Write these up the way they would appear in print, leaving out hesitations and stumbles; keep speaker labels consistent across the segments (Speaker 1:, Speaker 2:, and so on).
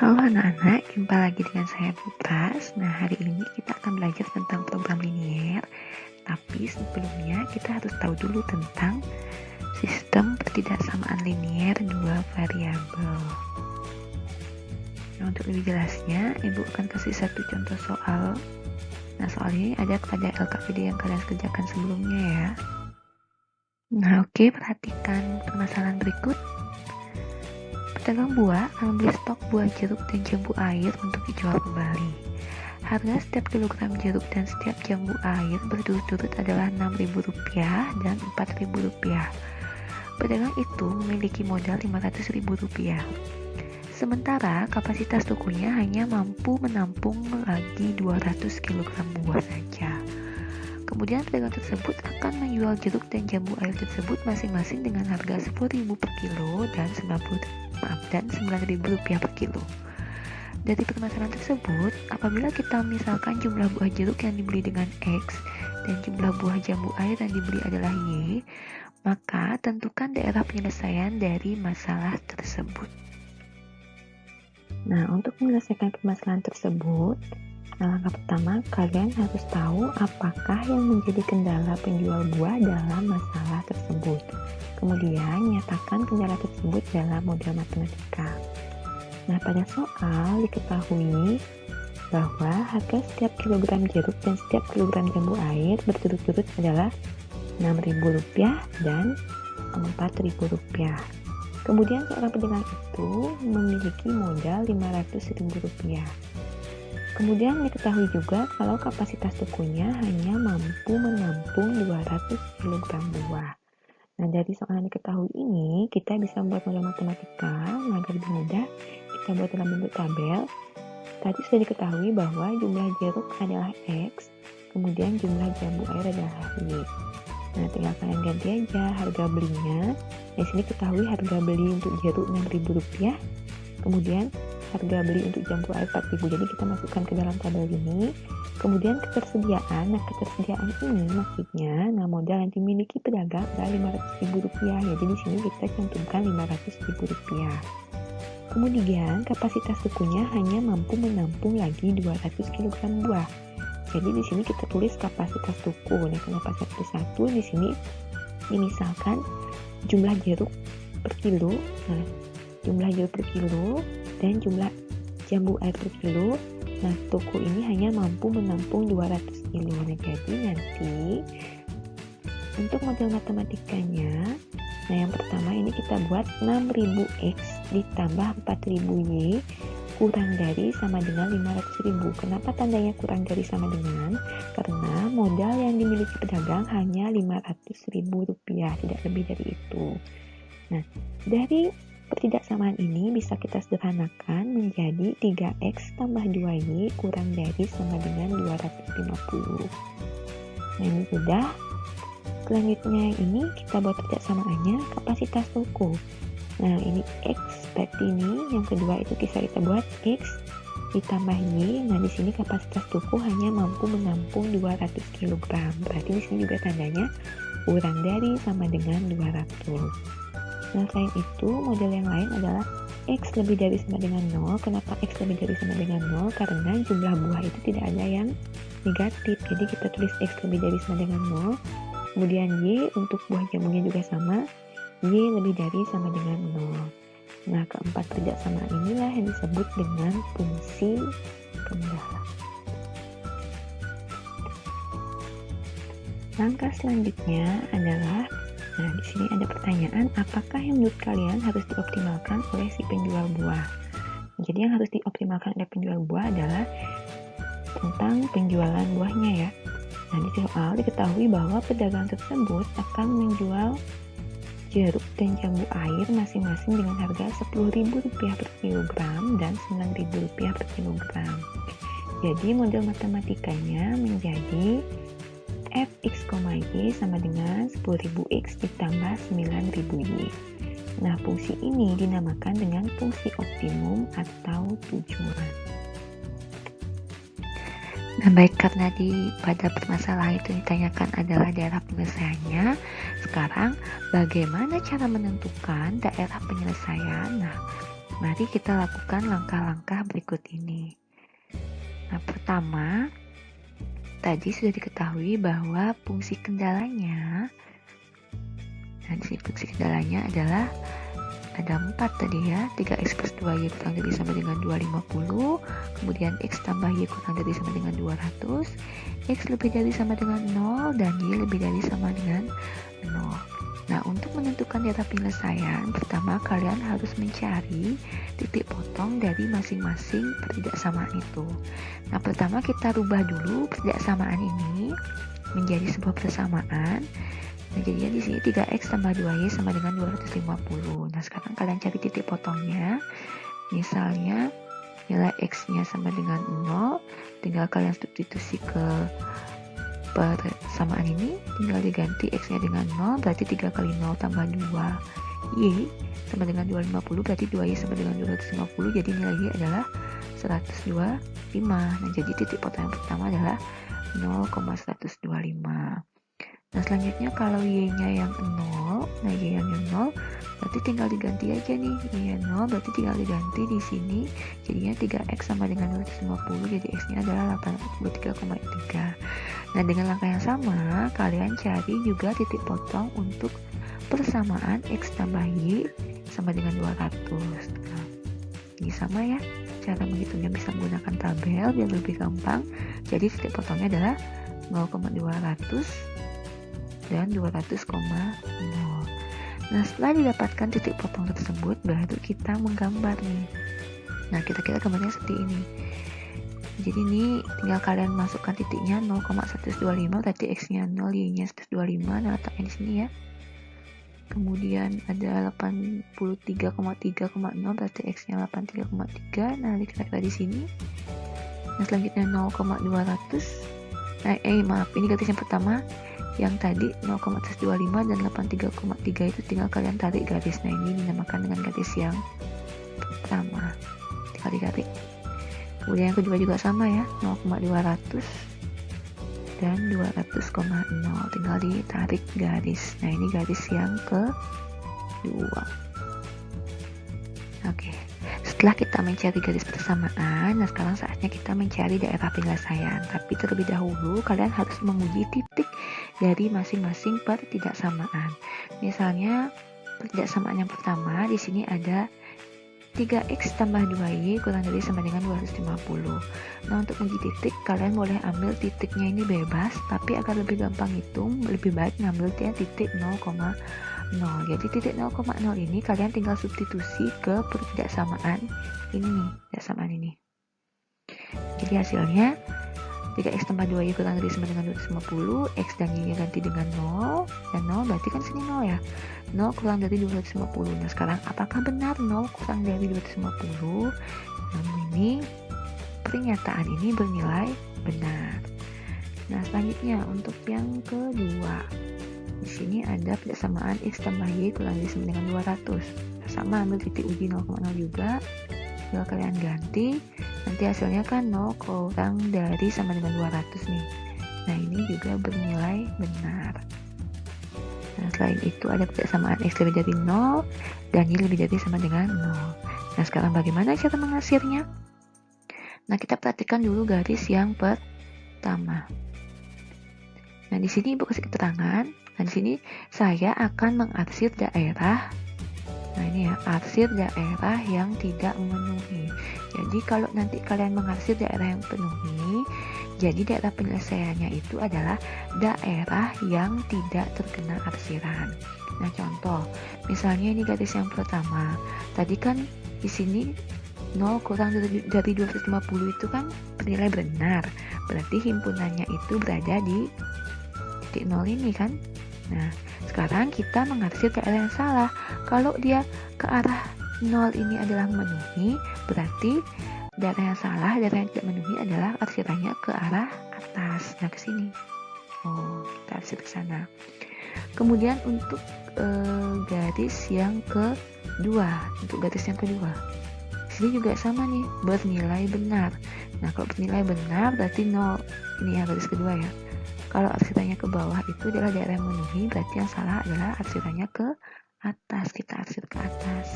Speaker 1: Halo anak-anak, jumpa lagi dengan saya Putras. Nah, hari ini kita akan belajar tentang program linier. Tapi sebelumnya kita harus tahu dulu tentang sistem pertidaksamaan linier dua variabel. Nah, untuk lebih jelasnya, Ibu akan kasih satu contoh soal. Nah, soal ini ada pada LKPD yang kalian kerjakan sebelumnya ya. Nah, oke, perhatikan permasalahan berikut. Pedagang buah akan membeli stok buah jeruk dan jambu air untuk dijual kembali. Harga setiap kilogram jeruk dan setiap jambu air berturut-turut adalah Rp6.000 dan Rp4.000. Pedagang itu memiliki modal Rp500.000. Sementara kapasitas tokonya hanya mampu menampung lagi 200 kg buah saja. Kemudian pedagang tersebut akan menjual jeruk dan jambu air tersebut masing-masing dengan harga Rp10.000 per kilo dan Rp9.000 per kilo. Dari permasalahan tersebut, apabila kita misalkan jumlah buah jeruk yang dibeli dengan X dan jumlah buah jambu air yang dibeli adalah Y, maka tentukan daerah penyelesaian dari masalah tersebut. Nah, untuk menyelesaikan permasalahan tersebut, langkah pertama, kalian harus tahu apakah yang menjadi kendala penjual buah dalam masalah tersebut. Kemudian, nyatakan kendala tersebut dalam model matematika. Nah, pada soal diketahui bahwa harga setiap kilogram jeruk dan setiap kilogram jambu air berturut-turut adalah Rp6.000 dan Rp4.000. Kemudian, seorang pedagang itu memiliki modal Rp500.000. Kemudian diketahui juga kalau kapasitas tokonya hanya mampu menampung 200 kg buah. Nah, dari soal yang diketahui ini, kita bisa membuat model matematika. Nah, agar lebih mudah, kita buat dalam bentuk tabel. Tadi sudah diketahui bahwa jumlah jeruk adalah X, kemudian jumlah jambu air adalah Y. Nah, tinggal kalian ganti aja harga belinya. Di sini ketahui harga beli untuk jeruk Rp6.000, kemudian harga beli untuk jambu air Rp4.000. Jadi kita masukkan ke dalam tabel ini. Kemudian ketersediaan. Nah, ketersediaan ini maksudnya, modal yang dimiliki pedagang adalah Rp500.000. Jadi di sini kita cantumkan Rp500.000. Kemudian kapasitas tokonya hanya mampu menampung lagi 200 kg buah. Jadi di sini kita tulis kapasitas toko. Nah, kenapa saya tulis 1? Di sini misalkan jumlah jeruk per kilo. Nah, jumlah jeruk per kilo dan jumlah jambu air per kilo. Nah, toko ini hanya mampu menampung 200 kilo. Nah, jadi nanti untuk model matematikanya, nah yang pertama ini kita buat 6.000 X ditambah 4.000 Y kurang dari sama dengan 500.000. Kenapa tandanya kurang dari sama dengan? Karena modal yang dimiliki pedagang hanya Rp500.000, tidak lebih dari itu. Nah, dari pertidaksamaan ini bisa kita sederhanakan menjadi 3X tambah 2Y kurang dari sama dengan 250. Nah, ini sudah. Selanjutnya ini kita buat pertidaksamaannya kapasitas toko. Nah, ini X, berarti ini yang kedua itu kita buat X ditambah Y. Nah, di sini kapasitas toko hanya mampu menampung 200 kg. Berarti di sini juga tandanya kurang dari sama dengan 200. Nah, selain itu, model yang lain adalah X lebih dari sama dengan 0. Kenapa X lebih dari sama dengan 0? Karena jumlah buah itu tidak ada yang negatif. Jadi kita tulis X lebih dari sama dengan 0. Kemudian Y untuk buah jamunya juga sama. Y lebih dari sama dengan 0. Nah, keempat pertidaksamaan inilah yang disebut dengan fungsi kendala. Langkah selanjutnya adalah, nah di sini ada pertanyaan, apakah yang menurut kalian harus dioptimalkan oleh si penjual buah? Jadi yang harus dioptimalkan oleh penjual buah adalah tentang penjualan buahnya ya. Nah, di soal diketahui bahwa pedagang tersebut akan menjual jeruk dan jambu air masing-masing dengan harga Rp10.000 per kilogram dan Rp9.000 per kilogram. Jadi model matematikanya menjadi Fx, Y sama dengan 10.000X ditambah 9.000Y. Nah, fungsi ini dinamakan dengan fungsi optimum atau tujuan. Nah, baik, karena pada permasalahan itu ditanyakan adalah daerah penyelesaiannya, sekarang bagaimana cara menentukan daerah penyelesaian? Nah, Mari kita lakukan langkah-langkah berikut ini. Nah, pertama, tadi sudah diketahui bahwa fungsi kendalanya, fungsi kendalanya adalah ada 4 tadi ya, 3x plus 2y kurang dari sama dengan 250, kemudian x tambah y kurang dari sama dengan 200, x lebih dari sama dengan 0, dan y lebih dari sama dengan 0. Nah, untuk menentukan data penyelesaian, pertama kalian harus mencari titik potong dari masing-masing pertidaksamaan itu. Nah, pertama kita rubah dulu pertidaksamaan ini menjadi sebuah persamaan. Nah, jadinya di sini 3x tambah 2y sama dengan 250. Nah, sekarang kalian cari titik potongnya. Misalnya nilai x-nya sama dengan 0, tinggal kalian substitusi ke persamaan ini, tinggal diganti x-nya dengan 0, berarti 3 kali 0 tambah 2y sama dengan 250, berarti 2y sama dengan 250, jadi nilai y adalah 125. Nah, jadi titik potong yang pertama adalah 0,125. Nah, selanjutnya kalau y-nya yang 0, nah y yang 0 berarti tinggal diganti aja nih, y yang 0 berarti tinggal diganti di sini, jadinya 3x sama dengan 250, jadi x-nya adalah 83,3. Nah, dengan langkah yang sama, kalian cari juga titik potong untuk persamaan x tambah y sama dengan 200. Nah, ini sama ya, cara menghitungnya bisa menggunakan tabel biar lebih gampang. Jadi titik potongnya adalah 0,200 dan 200,0. Nah, setelah didapatkan titik potong tersebut, baru kita menggambar nih. Nah, kita gambarnya seperti ini. Jadi ini tinggal kalian masukkan titiknya 0,125, berarti x-nya 0, y-nya 125, nah letaknya di sini ya. Kemudian ada 83,3,0, berarti x-nya 83,3, nah kita di sini. Nah, selanjutnya 0,200. Maaf, ini garis yang pertama. Yang tadi 0,125 dan 83,3 itu tinggal kalian tarik garis. Nah, ini dinamakan dengan garis yang pertama, tinggal ditarik. Kemudian yang kedua juga sama ya, 0,200 dan 200,0, tinggal ditarik garis. Nah, ini garis yang kedua. Oke, setelah kita mencari garis persamaan, nah sekarang saatnya kita mencari daerah penyelesaian. Tapi terlebih dahulu kalian harus menguji titik dari masing-masing pertidaksamaan. Misalnya pertidaksamaan yang pertama di sini ada 3x tambah 2y kurang dari sama dengan 250. Nah, untuk menguji titik kalian boleh ambil titiknya ini bebas, tapi agar lebih gampang hitung, lebih baik ngambil titik 0,0. Jadi titik 0,0 ini kalian tinggal substitusi ke pertidaksamaan ini nih, pertidaksamaan ini. Jadi hasilnya 3x tambah 2y kurang dari sama dengan 250, x dan y ganti dengan 0, dan 0 berarti kan sini 0 ya. 0 kurang dari 250. Nah, sekarang apakah benar 0 kurang dari 250? Nah, ini pernyataan ini bernilai benar. Nah, selanjutnya untuk yang kedua. Di sini ada persamaan x tambah y kurang dari sama dengan 200. Nah, sama, ambil titik uji 0,0 juga. Tinggal kalian ganti. Nanti hasilnya kan 0 kurang dari sama dengan 200 nih. Nah, ini juga bernilai benar. Nah, selain itu ada persamaan x lebih dari 0 dan y lebih dari sama dengan 0. Nah, sekarang bagaimana cara mengakhirnya? Nah, kita perhatikan dulu garis yang pertama. Nah, di sini Ibu kasih keterangan. Nah, di sini saya akan mengarsir daerah. Nah, ini ya, arsir daerah yang tidak memenuhi. Jadi kalau nanti kalian mengarsir daerah yang penuhi, jadi daerah penyelesaiannya itu adalah daerah yang tidak terkena arsiran. Nah, contoh, misalnya ini garis yang pertama. Tadi kan di sini 0 kurang dari 250 itu kan bernilai benar. Berarti himpunannya itu berada di titik 0 ini kan. Nah, sekarang kita mengarsir daerah yang salah. Kalau dia ke arah 0 ini adalah memenuhi, berarti daerah yang salah, daerah yang tidak memenuhi adalah arsirannya ke arah atas. Nah, ke sini. Oh, kita arsir ke sana. Kemudian untuk garis yang kedua, di sini juga sama nih, bernilai benar. Nah, kalau bernilai benar berarti 0. Ini ya garis kedua ya. Kalau arsirannya ke bawah itu adalah daerah yang memenuhi, berarti yang salah adalah arsirannya ke atas. Kita arsir ke atas.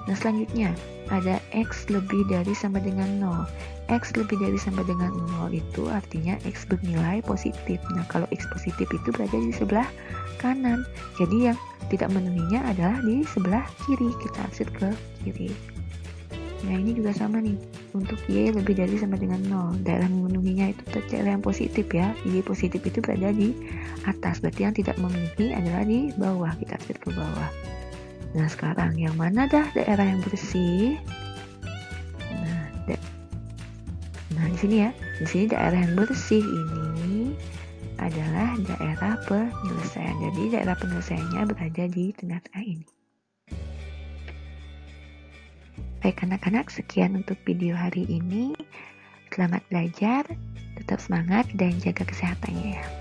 Speaker 1: Nah, selanjutnya ada X lebih dari sama dengan 0. X lebih dari sama dengan 0 itu artinya X bernilai positif. Nah, kalau X positif itu berada di sebelah kanan. Jadi yang tidak memenuhinya adalah di sebelah kiri. Kita arsir ke kiri. Nah, ini juga sama nih. Untuk Y lebih dari sama dengan 0. Daerah memenuhinya itu daerah yang positif ya. Y positif itu berada di atas. Berarti yang tidak memenuhi adalah di bawah. Kita arsir ke bawah. Nah, sekarang yang mana dah daerah yang bersih? Nah, di sini ya. Di sini daerah yang bersih ini adalah daerah penyelesaian. Jadi daerah penyelesaiannya berada di tengah-tengah ini. Baik anak-anak, sekian untuk video hari ini. Selamat belajar, tetap semangat dan jaga kesehatannya ya.